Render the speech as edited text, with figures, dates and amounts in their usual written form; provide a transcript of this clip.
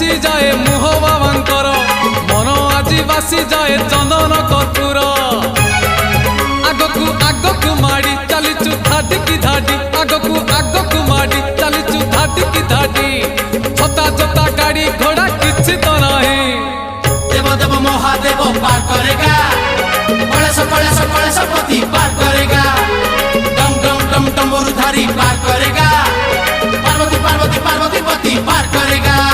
मिसी जाए मुह बाबांकर मन आज बासी जाए चंदन कर्पूर आगकू माड़ी चलीचु धाडी की धाडी आगकू माड़ी चलीचु धाडी की धाडी छता छता गाड़ी घोड़ा किछि तो नहीं देव देव महादेव पार करेगा कलेश पति पार करेगा डम डम डम डमरू धारी पार करेगा पार्वती पार्वती पार्वती पति पार करेगा।